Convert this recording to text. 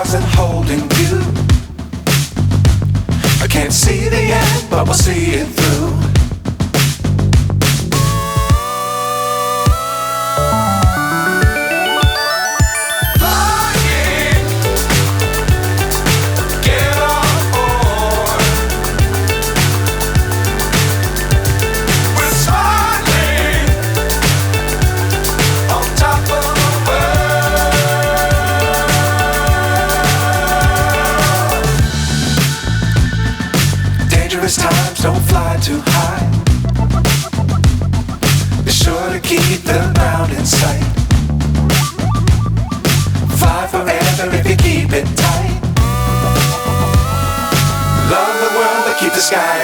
stars and holding you. I can't see the end, but we'll see it through. Times don't fly too high. Be sure to keep the ground in sight. Fly forever if you keep it tight. Love the world but keep the sky